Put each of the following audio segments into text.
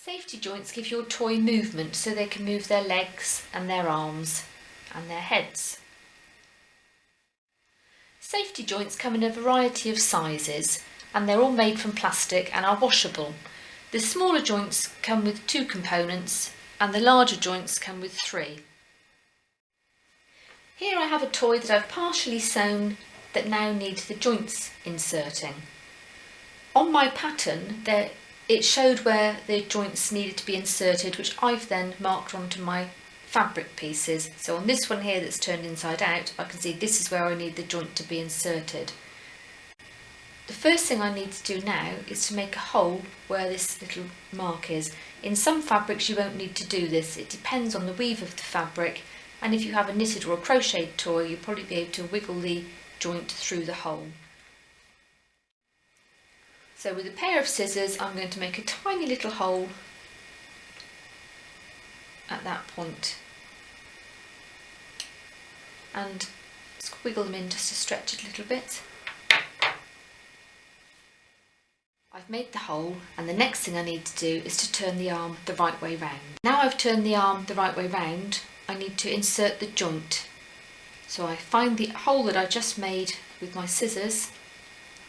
Safety joints give your toy movement so they can move their legs and their arms and their heads. Safety joints come in a variety of sizes and they're all made from plastic and are washable. The smaller joints come with 2 components and the larger joints come with 3. Here I have a toy that I've partially sewn that now needs the joints inserting. On my pattern it showed where the joints needed to be inserted, which I've then marked onto my fabric pieces. So on this one here that's turned inside out, I can see this is where I need the joint to be inserted. The first thing I need to do now is to make a hole where this little mark is. In some fabrics you won't need to do this, it depends on the weave of the fabric, and if you have a knitted or a crocheted toy you'll probably be able to wiggle the joint through the hole. So with a pair of scissors I'm going to make a tiny little hole at that point and wiggle them in just to stretch it a little bit. I've made the hole and the next thing I need to do is to turn the arm the right way round. Now I've turned the arm the right way round, I need to insert the joint. So I find the hole that I just made with my scissors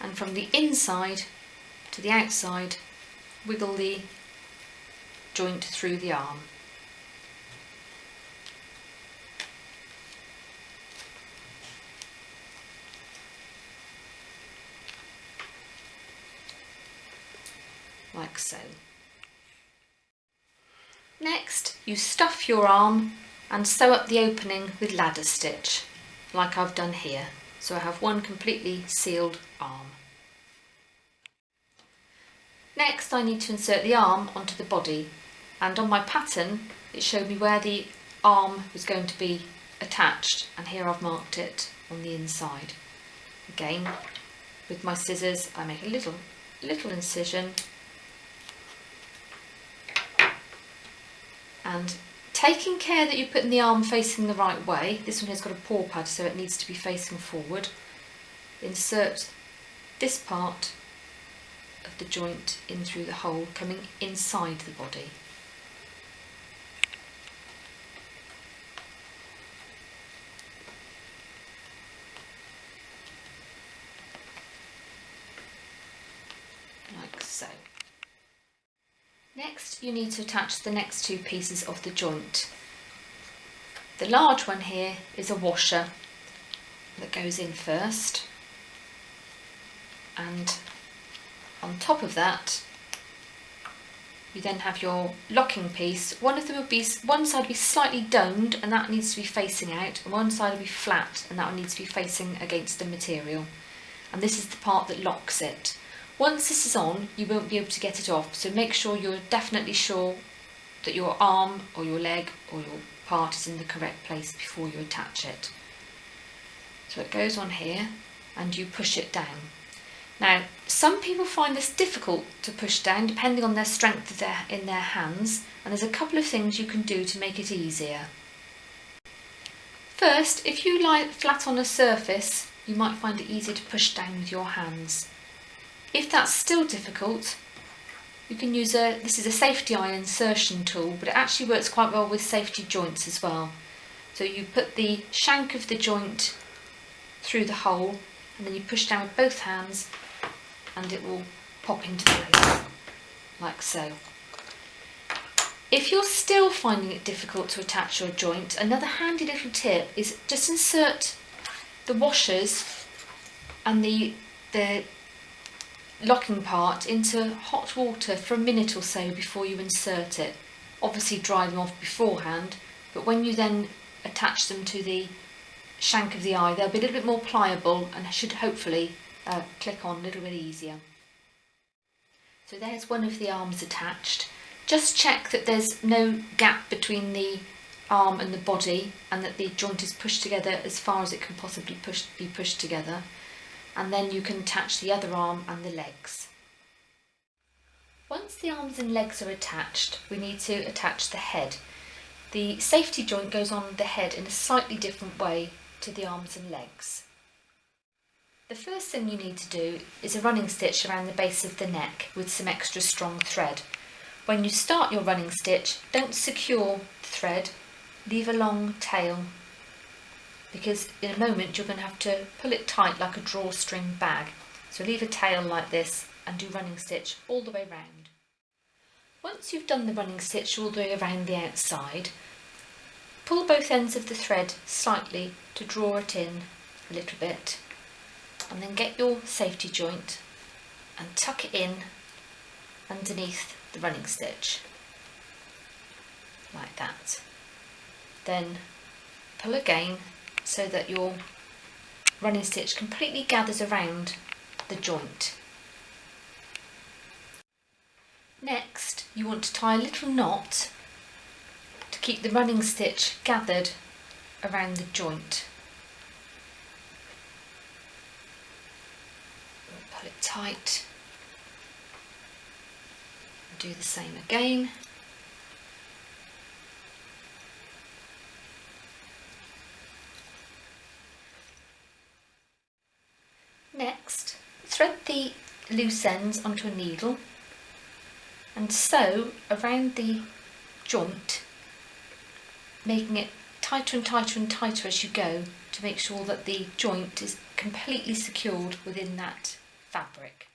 and from the inside to the outside wiggle the joint through the arm. Like so. Next you stuff your arm and sew up the opening with ladder stitch like I've done here, so I have one completely sealed arm. Next I need to insert the arm onto the body, and on my pattern it showed me where the arm was going to be attached, and here I've marked it on the inside. Again with my scissors I make a little incision and taking care that you're putting the arm facing the right way. This one has got a paw pad so it needs to be facing forward. Insert this part of the joint in through the hole coming inside the body. Like so. Next you need to attach the next 2 pieces of the joint. The large one here is a washer that goes in first, and on top of that you then have your locking piece. One side will be slightly domed and that needs to be facing out, and one side will be flat and that one needs to be facing against the material, and this is the part that locks it. Once this is on you won't be able to get it off, so make sure you're definitely sure that your arm or your leg or your part is in the correct place before you attach it. So it goes on here and you push it down. Now some people find this difficult to push down depending on their strength in their hands, and there's a couple of things you can do to make it easier. First, if you lie flat on a surface you might find it easier to push down with your hands. If that's still difficult, you can use this is a safety eye insertion tool, but it actually works quite well with safety joints as well. So you put the shank of the joint through the hole and then you push down with both hands and it will pop into place, like so. If you're still finding it difficult to attach your joint, another handy little tip is just insert the washers and the locking part into hot water for a minute or so before you insert it. Obviously dry them off beforehand, but when you then attach them to the shank of the eye they'll be a little bit more pliable and should hopefully click on a little bit easier. So there's one of the arms attached. Just check that there's no gap between the arm and the body and that the joint is pushed together as far as it can possibly be pushed together, and then you can attach the other arm and the legs. Once the arms and legs are attached, we need to attach the head. The safety joint goes on the head in a slightly different way to the arms and legs. The first thing you need to do is a running stitch around the base of the neck with some extra strong thread. When you start your running stitch, don't secure the thread, leave a long tail, because in a moment you're going to have to pull it tight like a drawstring bag. So leave a tail like this and do running stitch all the way round. Once you've done the running stitch all the way around the outside, pull both ends of the thread slightly to draw it in a little bit, and then get your safety joint and tuck it in underneath the running stitch, like that. Then pull again so that your running stitch completely gathers around the joint. Next, you want to tie a little knot to keep the running stitch gathered around the joint. Pull it tight. Do the same again. Next, thread the loose ends onto a needle and sew around the joint, making it tighter and tighter and tighter as you go to make sure that the joint is completely secured within that fabric.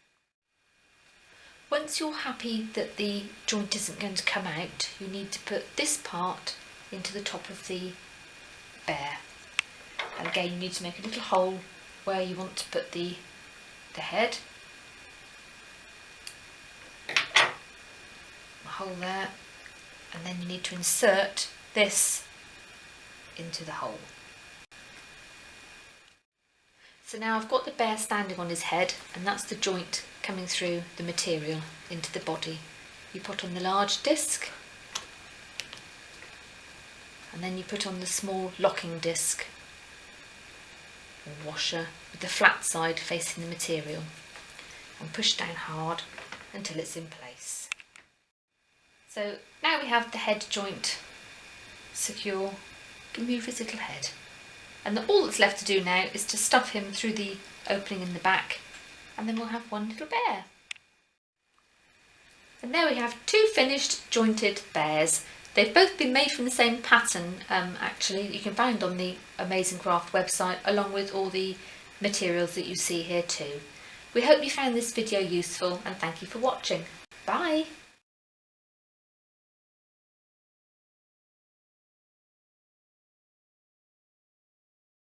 Once you're happy that the joint isn't going to come out, you need to put this part into the top of the bear. And again, you need to make a little hole where you want to put the head. A hole there, and then you need to insert this into the hole. So now I've got the bear standing on his head, and that's the joint coming through the material into the body. You put on the large disc, and then you put on the small locking disc or washer with the flat side facing the material, and push down hard until it's in place. So now we have the head joint secure. You can move his little head. And all that's left to do now is to stuff him through the opening in the back, and then we'll have one little bear. And there we have two finished jointed bears. They've both been made from the same pattern, actually, that you can find on the Amazing Craft website, along with all the materials that you see here too. We hope you found this video useful, and thank you for watching. Bye!